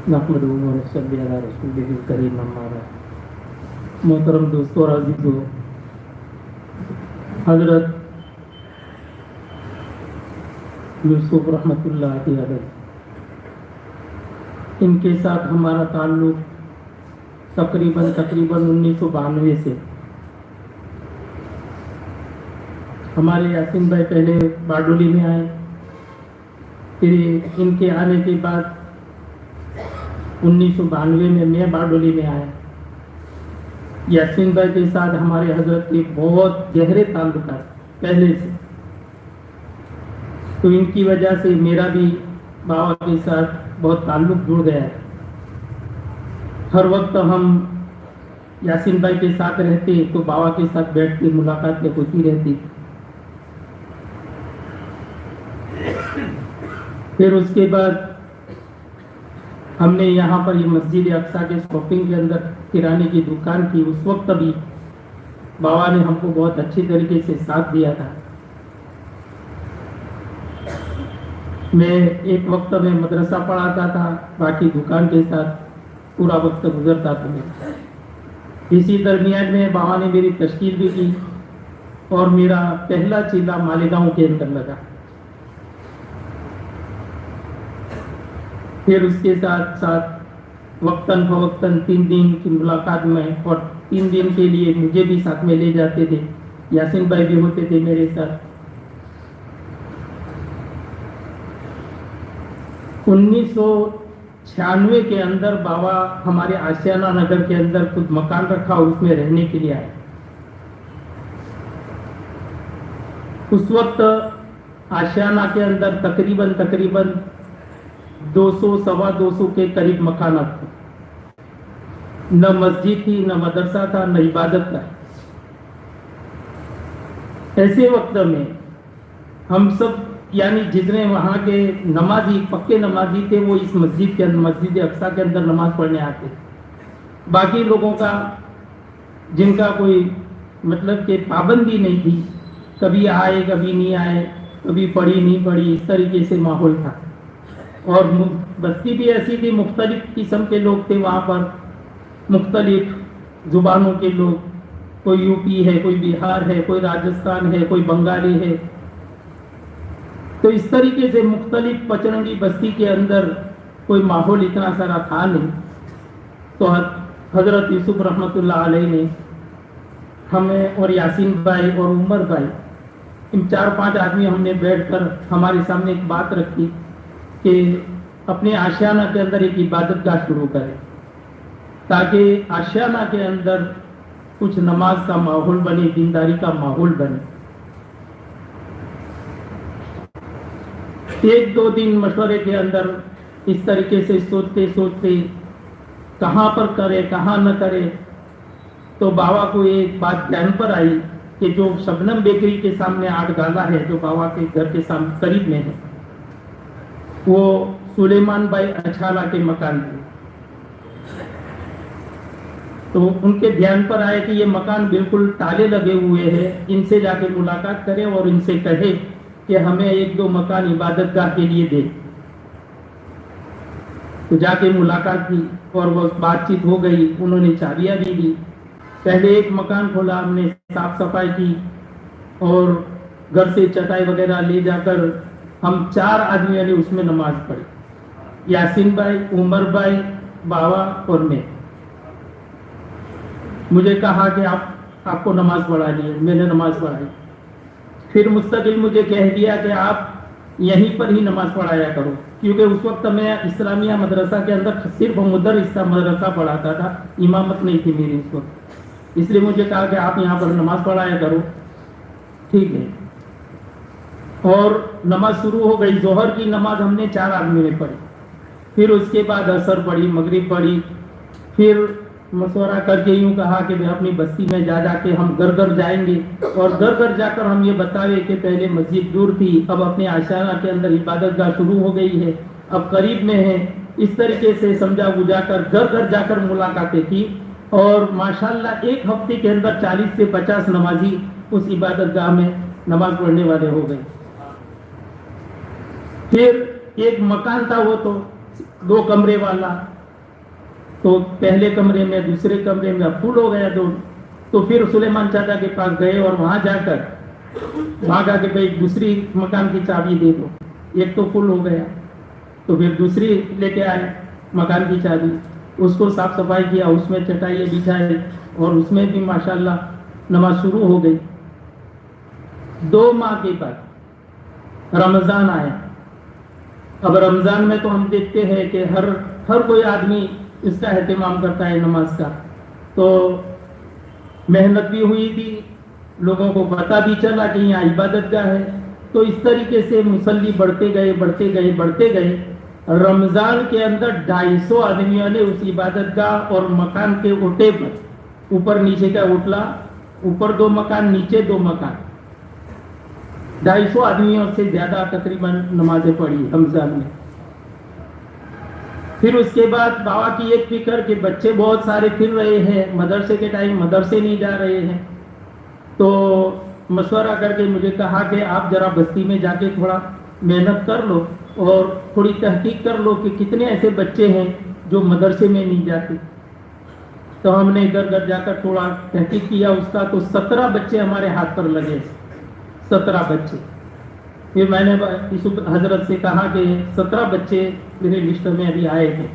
नहमदुहु व नसल्ली अला रसूलिहिल करीम अम्मा बाद। मोहतरम दोस्तों और अज़ीज़ों, हज़रत यूसुफ रहमतुल्लाहि अलैह, इनके साथ हमारा ताल्लुक़ तकरीबन 1992 से। हमारे यासीन भाई पहले बारडोली में आए, फिर इनके आने के बाद 1992 में मैं बारडोली में आया। यासीन भाई के साथ हमारे हजरत के बहुत गहरे ताल्लुकात पहले से, तो इनकी वजह से मेरा भी बाबा के साथ बहुत ताल्लुक जुड़ गया है। हर वक्त हम यासीन भाई के साथ रहते तो बाबा के साथ बैठ के मुलाकातें होती रहती। फिर उसके बाद हमने यहाँ पर ये मस्जिद अक्सा के शॉपिंग के अंदर किराने की दुकान की। उस वक्त भी बाबा ने हमको बहुत अच्छी तरीके से साथ दिया था। मैं एक वक्त में मदरसा पढ़ाता था, बाकी दुकान के साथ पूरा वक्त गुजरता था। इसी दरमियान में बाबा ने मेरी तश्कील भी की और मेरा पहला चीला मालेगांव के अंदर लगा। फिर उसके साथ साथ वक्तन फवक्तन 3 दिन की मुलाकात में, और 3 दिन के लिए मुझे भी साथ में ले जाते थे। यासीन भाई भी होते थे मेरे साथ। 1996 के अंदर बाबा हमारे आशियाना नगर के अंदर खुद मकान रखा और उसमें रहने के लिए आए। उस वक्त आशियाना के अंदर तकरीबन 200 सवा 200 के करीब मकानात थे। न मस्जिद थी, न मदरसा था, न इबादत था। ऐसे वक्त में हम सब यानी जितने वहाँ के नमाजी पक्के नमाजी थे वो इस मस्जिद के अंदर, मस्जिद अक्सा के अंदर नमाज पढ़ने आते। बाकी लोगों का जिनका कोई मतलब कि पाबंदी नहीं थी, कभी आए कभी नहीं आए, कभी पढ़ी नहीं पढ़ी, इस तरीके से माहौल था। और बस्ती भी ऐसी थी, मुख्तलिफ किस्म के लोग थे वहाँ पर, मुख्तलिफ जुबानों के लोग। कोई यूपी है, कोई बिहार है, कोई राजस्थान है, कोई बंगाली है। तो इस तरीके से मुख्तलिफ पचरंगी बस्ती के अंदर कोई माहौल इतना सारा था नहीं। तो हजरत यूसुफ रहमतुल्लाह अलैह ने हमें और यासीन भाई और उमर भाई, इन 4-5 आदमी हमने बैठकर हमारे सामने एक बात रखी कि अपने आशियाना के अंदर एक इबादत गाह शुरू करें, ताकि आशियाना के अंदर कुछ नमाज का माहौल बने, दीनदारी का माहौल बने। 1-2 दिन मशवरे के अंदर इस तरीके से सोचते सोचते कहाँ पर करे कहाँ न करे, तो बाबा को एक बात ध्यान पर आई कि जो शबनम बेकरी के सामने 8 गाला है, जो बाबा के घर के सामने करीब में है, वो सुलेमान भाई अछाला के मकान थे। तो उनके ध्यान पर आया कि ये मकान बिल्कुल ताले लगे हुए हैं, इनसे जाके मुलाकात करें और इनसे कहे कि हमें 1-2 मकान इबादत गाह के लिए दे। तो जाके मुलाकात की और वो बातचीत हो गई। उन्होंने चाबियां भी दी। पहले एक मकान खोला, हमने साफ सफाई की और घर से चटाई वगैरह ले जाकर हम 4 आदमियों ने उसमें नमाज पढ़ी। यासीन भाई, उमर भाई, बाबा और मैं। मुझे कहा कि आपको नमाज पढ़ा ली। मैंने नमाज पढ़ाई। फिर मुस्तकिल मुझे कह दिया कि आप यहीं पर ही नमाज पढ़ाया करो, क्योंकि उस वक्त मैं इस्लामिया मदरसा के अंदर सिर्फ मुदर्रिस मदरसा पढ़ाता था, इमामत नहीं थी मेरी उस वक्त। इसलिए मुझे कहा कि आप यहाँ पर नमाज पढ़ाया करो। ठीक है। और नमाज शुरू हो गई। जोहर की नमाज हमने 4 आदमी ने पढ़ी। फिर उसके बाद असर पढ़ी, मगरिब पढ़ी। फिर मशवरा करके यूं कहा कि भाई अपनी बस्ती में जाके हम घर घर जाएंगे और घर घर जाकर हम ये बतावे कि पहले मस्जिद दूर थी, अब अपने आशियाना के अंदर इबादत गाह शुरू हो गई है, अब करीब में है। इस तरीके से समझा बुझाकर घर घर जाकर मुलाकातें की और माशाल्लाह 1 हफ्ते के अंदर 40 से 50 नमाजी उस इबादत गाह में नमाज पढ़ने वाले हो गए। फिर एक मकान था, वो तो 2 कमरे वाला, तो पहले कमरे में दूसरे कमरे में फुल हो गया दो। तो फिर सुलेमान चाचा के पास गए और वहां जाकर मांगा कि भाई दूसरी मकान की चाबी दे दो, एक तो फुल हो गया। तो फिर दूसरी लेके आए मकान की चाबी, उसको साफ सफाई किया, उसमें चटाइयाँ बिछाई और उसमें भी माशाल्लाह नमाज शुरू हो गई। 2 माह के बाद रमज़ान आया। अब रमज़ान में तो हम देखते हैं कि हर कोई आदमी इसका एहतमाम करता है नमाज का, तो मेहनत भी हुई थी, लोगों को पता भी चला कि यहाँ इबादत गाह है। तो इस तरीके से मुसल्ली बढ़ते गए। रमज़ान के अंदर 250 आदमियों ने उस इबादत गाह और मकान के ओटे पर, ऊपर नीचे का ओटला, ऊपर 2 मकान, नीचे 2 मकान, 250 आदमियों से ज्यादा तकरीबन नमाजें पढ़ी रमज़ान में। फिर उसके बाद बाबा की एक फिक्र कि बच्चे बहुत सारे फिर रहे हैं, मदरसे के टाइम मदरसे नहीं जा रहे हैं, तो मशवरा करके मुझे कहा कि आप जरा बस्ती में जाके थोड़ा मेहनत कर लो और थोड़ी तहकीक कर लो कि कितने ऐसे बच्चे हैं जो मदरसे में नहीं जाते। तो हमने इधर उधर जाकर थोड़ा तहकीक किया उसका, तो 17 बच्चे हमारे हाथ पर लगे, 17 बच्चे। फिर मैंने हजरत से कहा कि 17 बच्चे मेरे लिस्ट में अभी आए थे,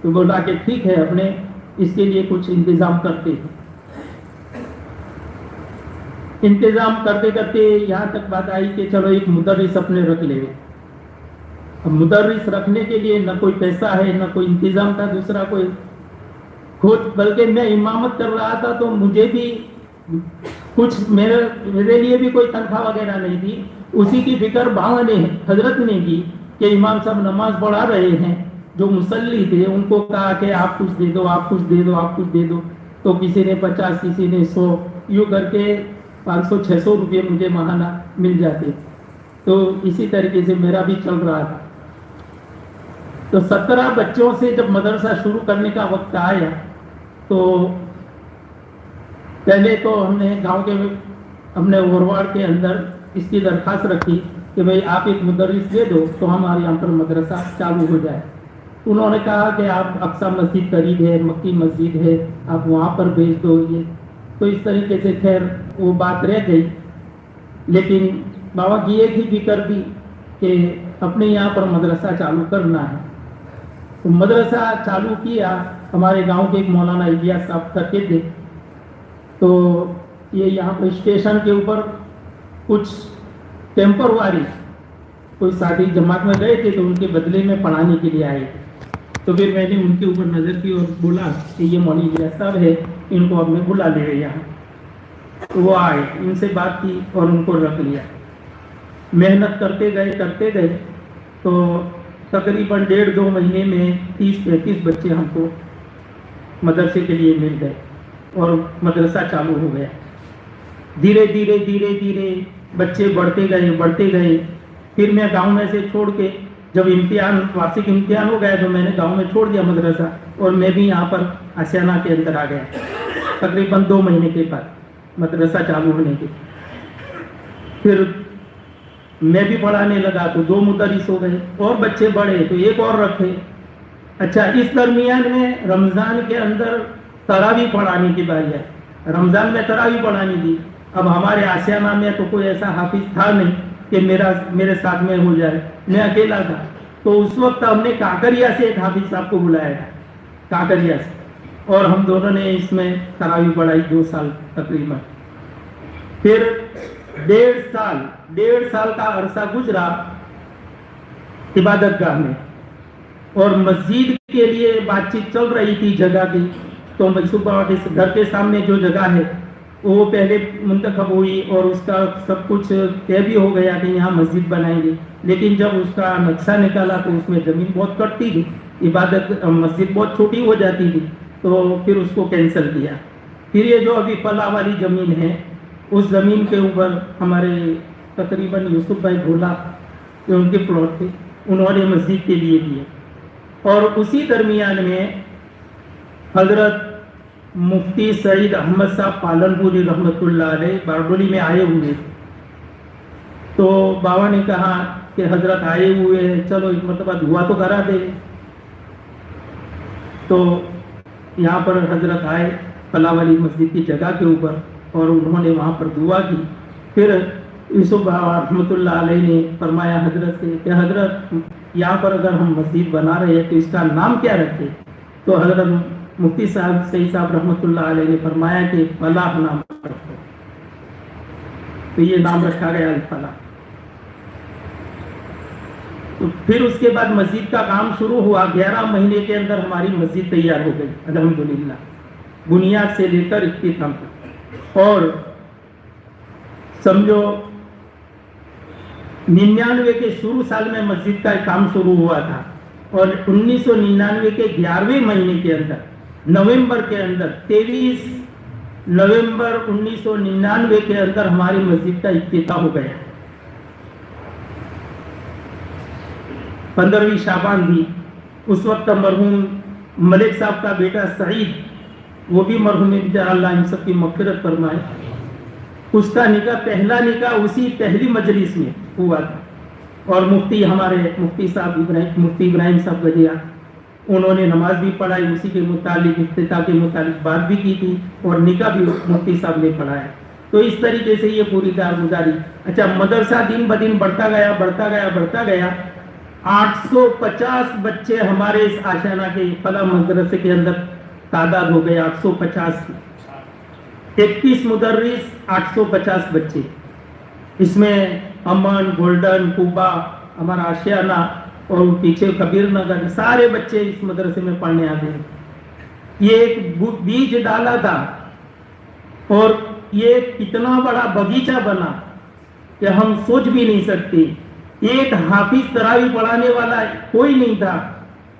तो बोला कि ठीक है, अपने इसके लिए कुछ इंतजाम करते हैं। इंतजाम करते करते यहाँ तक बात आई कि चलो एक मुदर्रिस अपने रख ले। अब मुदर्रिस रखने के लिए न कोई पैसा है, न कोई इंतजाम था दूसरा कोई खुद, बल्कि मैं इमामत कर रहा था तो मुझे भी कुछ मेरे लिए भी कोई तनख्वाह वगैरह नहीं थी। उसी की फिक्र बाबा ने, हजरत ने की कि इमाम साहब नमाज पढ़ा रहे हैं, जो मुसल्ली थे उनको कहा कि आप कुछ दे दो, आप कुछ दे दो, आप कुछ दे दो। तो किसी ने 50, किसी ने 100, यूँ करके 500-600 रुपये मुझे महाना मिल जाते। तो इसी तरीके से मेरा भी चल रहा था। तो 17 बच्चों से जब मदरसा शुरू करने का वक्त आया, तो पहले तो हमने ओरवाड़ के अंदर इसकी दरखास्त रखी कि भाई आप एक मुदर्रिस दे दो तो हमारे यहाँ पर मदरसा चालू हो जाए। उन्होंने कहा कि आप अक्सा मस्जिद करीब है, मक्की मस्जिद है, आप वहाँ पर भेज दो ये। तो इस तरीके से खैर वो बात रह गई, लेकिन बाबा की एक ही फिक्र थी कि अपने यहाँ पर मदरसा चालू करना है। तो मदरसा चालू किया, हमारे गांव के एक मौलाना इलियास साहब करके थे। तो ये यहाँ पर स्टेशन के ऊपर कुछ टेम्परवारी कोई साथी जमात में गए थे, तो उनके बदले में पढ़ाने के लिए आए। तो फिर मैंने उनके ऊपर नज़र की और बोला कि ये मौलवी इलियास साहब है, इनको अब मैं बुला ले यहाँ। तो वो आए, इनसे बात की और उनको रख लिया। मेहनत करते गए तो तकरीबन 1.5-2 महीने में 30-35 बच्चे हमको मदरसे के लिए मिल गए और मदरसा चालू हो गया। धीरे धीरे बच्चे बढ़ते गए। फिर मैं गांव में से छोड़ के, जब वार्षिक इम्तिहान हो गया तो मैंने गांव में छोड़ दिया मदरसा, और मैं भी यहाँ पर आशियाना के अंदर आ गया। तकरीबन 2 महीने के बाद मदरसा चालू होने के फिर मैं भी पढ़ाने लगा, तो 2 मुदर्रिस हो गए और बच्चे बढ़े तो एक और रखे। अच्छा, इस दरमियान में रमज़ान के अंदर तरावी पढ़ाने की बारी है। रमज़ान में तरावी पढ़ानी थी। अब हमारे आशियाना में तो कोई ऐसा हाफिज था नहीं कि मेरे साथ में हो जाए, मैं अकेला था। तो उस वक्त हमने काकरिया से एक हाफिज साहब को बुलाया था, काकरिया से, और हम दोनों ने इसमें तरावी पढ़ाई 2 साल तकरीबन। फिर 1.5 साल का अरसा गुजरा इबादत गाह में, और मस्जिद के लिए बातचीत चल रही थी जगह की। तो सुबह घर के सामने जो जगह है वो पहले मुंतखब हुई और उसका सब कुछ तय भी हो गया कि यहाँ मस्जिद बनाएंगे। लेकिन जब उसका नक्शा निकाला तो उसमें ज़मीन बहुत कटती थी, मस्जिद बहुत छोटी हो जाती थी, तो फिर उसको कैंसिल किया। फिर ये जो अभी फला वाली ज़मीन है, उस ज़मीन के ऊपर हमारे तकरीबन यूसुफ भाई भोला जो उनके प्लॉट थे, उन्होंने मस्जिद के लिए दिए। और उसी दरमियान में हजरत मुफ्ती सईद अहमद साहब पालनपुरी रहमतुल्लाह अलैह बारडोली में आए हुए। तो बाबा ने कहा कि کہ حضرت آئے ہوئے ہیں، چلو ایک مرتبہ دعا تو کرا دے. تو یہاں پر حضرت آئے فلاح والی مسجد کی جگہ کے اوپر اور انہوں نے وہاں پر دعا کی. پھر یوسف بابا رحمۃ اللہ علیہ نے فرمایا حضرت سے کہ حضرت یہاں پر اگر ہم مسجد بنا رہے ہیں تو اس کا نام کیا رکھے؟ تو حضرت مفتی صاحب سعید صاحب رحمۃ اللہ علیہ نے فرمایا کہ فلاح نام رکھو. تو یہ نام رکھا گیا الفلاح. تو پھر اس کے بعد مسجد کا کام شروع ہوا. 11 مہینے کے اندر ہماری مسجد تیار ہو گئی الحمدللہ، بنیاد سے لے کر اختتام تک. اور سمجھو 99 کے شروع سال میں مسجد کا کام شروع ہوا تھا اور 1999 کے 11ویں مہینے کے اندر نومبر کے اندر 23 نومبر 1999 کے اندر ہماری مسجد کا افتتاح ہو گیا. 15ویں شعبان بھی اس وقت مرحوم ملک صاحب کا بیٹا سعید، وہ بھی مرحوم اللہ ان سب کی مغفرت فرمائے، اس کا نکاح پہلا نکاح اسی پہلی مجلس میں ہوا تھا. اور مفتی ہمارے مفتی صاحب مفتی ابراہیم صاحب گجیا، انہوں نے نماز بھی پڑھائی، اسی کے متعلق افتتاح کے متعلق بات بھی کی تھی اور نکاح بھی مفتی صاحب نے پڑھایا. تو اس طریقے سے یہ پوری کارگزاری. اچھا، مدرسہ دن بدن بڑھتا گیا. 850 بچے ہمارے اس آشانہ کے فلاح مدرسے کے اندر تعداد ہو گئے. 850 31 مدرس 850 بچے. اس میں امن، گولڈن، کوبا، ہمارا آشیانہ اور پیچھے کبیر نگر، سارے بچے اس مدرسے میں پڑھنے آتے ہیں. یہ ایک بیج ڈالا تھا اور یہ کتنا بڑا باغیچہ بنا کہ ہم سوچ بھی نہیں سکتے. ایک حافظ تراویح پڑھانے والا کوئی نہیں تھا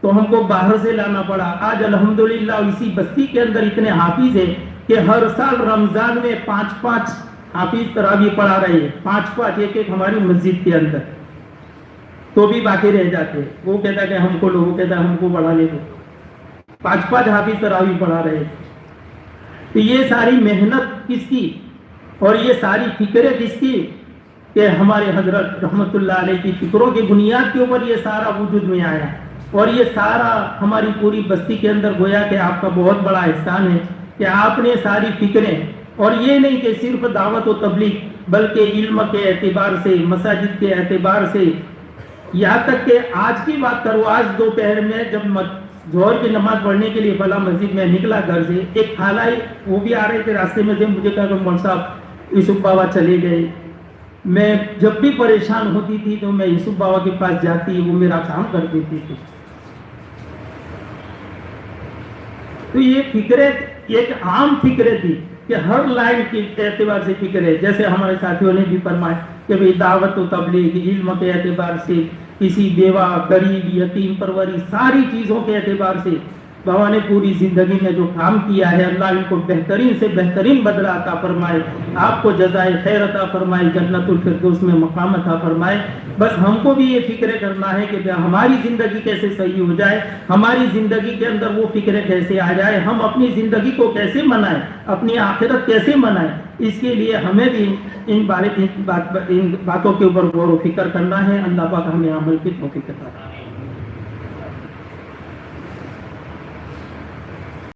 تو ہم کو باہر سے لانا پڑا. آج الحمدللہ اسی بستی کے اندر اتنے حافظ ہیں کہ ہر سال رمضان میں 5 حافظ تراویح پڑھا رہے ہیں. 5 ایک ہماری مسجد کے اندر. تو بھی باقی رہ جاتے. وہ کہتا کہ ہم کو لوگوں کہتا ہم کو پڑھا لے دو. 5 حافظ تراویح پڑھا رہے. تو یہ ساری محنت کس کی اور یہ ساری فکریں کس کی کہ ہمارے حضرت رحمت اللہ علیہ کی فکروں کی بنیاد کے اوپر یہ سارا وجود میں آیا. اور یہ سارا ہماری پوری بستی کے اندر گویا کہ آپ کا بہت بڑا احسان ہے کہ آپ نے ساری فکریں، اور یہ نہیں کہ صرف دعوت و تبلیغ بلکہ علم کے اعتبار سے، مساجد کے اعتبار سے، یہاں تک کہ آج کی بات کرو، آج دوپہر میں جب ظہر کی نماز پڑھنے کے لیے فلاح مسجد میں نکلا گھر سے، ایک خالہ وہ بھی آ رہے تھے راستے میں سے، مجھے کہا کہ مول صاحب یوسف بابا چلے گئے. میں جب بھی پریشان ہوتی تھی تو میں یوسف بابا کے پاس جاتی، وہ میرا کام کر دیتی تھی. تو یہ فکریں ایک عام فکریں تھی کہ ہر لائن کے اعتبار سے فکر ہے. جیسے ہمارے ساتھیوں نے بھی فرمایا کہ بھئی دعوت و تبلیغ، علم کے اعتبار سے، کسی بیوہ، غریب، یتیم پروری، ساری چیزوں کے اعتبار سے بابا نے پوری زندگی میں جو کام کیا ہے، اللہ ان کو بہترین سے بہترین بدلہ عطا فرمائے، آپ کو جزائے خیر عطا فرمائے، جنت الفردوس میں مقام عطا فرمائے. بس ہم کو بھی یہ فکریں کرنا ہے کہ ہماری زندگی کیسے صحیح ہو جائے، ہماری زندگی کے اندر وہ فکریں کیسے آ جائے، ہم اپنی زندگی کو کیسے منائیں، اپنی آخرت کیسے منائیں. اس کے لیے ہمیں بھی ان باتوں کے اوپر غور و فکر کرنا ہے. اللہ پاک ہمیں عمل کی توفیق عطا فرمائے.